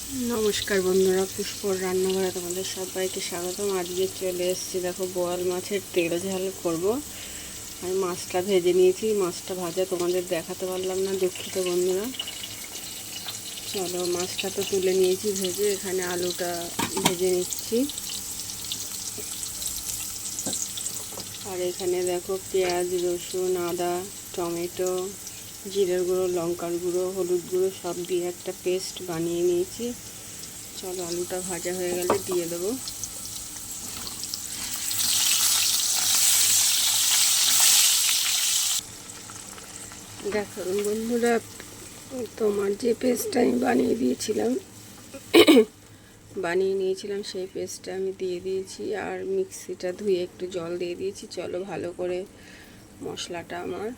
নমস্কার বন্ধুরা, পুষ্পর রান্নাঘরে তোমাদের সবাইকে স্বাগতম। আজকে চলে এসেছি, দেখো বোয়াল মাছের তেল ঝাল করব। আমি মাছটা ভেজে নিয়েছি, মাছটা ভাজা তোমাদের দেখাতে পারলাম না, দুঃখিত বন্ধুরা। চলো, মাছটা তো তুলে নিয়েছি ভেজে, এখানে আলুটা ভেজে নিচ্ছি। আর এখানে দেখো পেঁয়াজ, রসুন, আদা, টমেটো, জিরের গুঁড়ো, লঙ্কার গুঁড়ো, হলুদ গুঁড়ো সব দিয়ে একটা পেস্ট বানিয়ে নিয়েছি। চলো, আলুটা ভাজা হয়ে গেলে দিয়ে দেবো। দেখো বন্ধুরা, তোমার যে পেস্টটা আমি বানিয়ে নিয়েছিলাম সেই পেস্টটা আমি দিয়ে দিয়েছি, আর মিক্সিটা ধুয়ে একটু জল দিয়ে দিয়েছি। চলো, ভালো করে মশলাটা আমার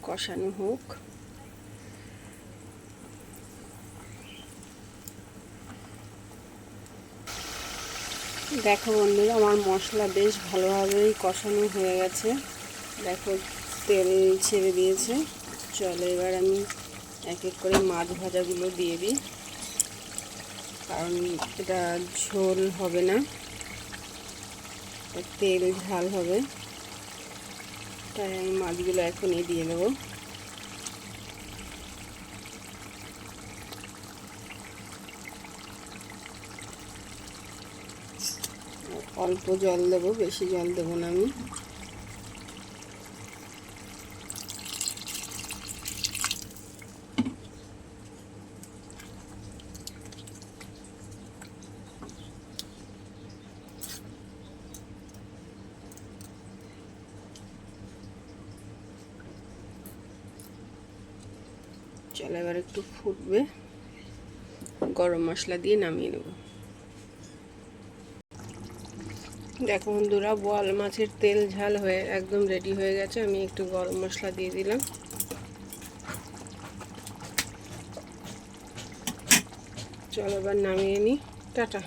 কষানো হোক। দেখো বন্ধুরা, আমার মশলা বেশ ভালোভাবেই কষানো হয়ে গেছে। দেখো, তেল ছেড়ে দিয়েছে। চলো, এবার আমি এক এক করে মাছ ভাজাগুলো দিয়ে দিই, কারণ এটা ঝোল হবে না, তেল ঝাল হবে, তাই আমি মাছগুলো এখনই দিয়ে দেবো। অল্প জল দেবো, বেশি জল দেবো না আমি। চলো, এবার একটু ফুটবে, গরম মশলা দিয়ে নামিয়ে নেব। দেখো বন্ধুরা, বোয়াল মাছের তেল ঝাল হয়ে একদম রেডি হয়ে গেছে। আমি একটু গরম মশলা দিয়ে দিলাম। চলো, এবার নামিয়ে নিই। টাটা।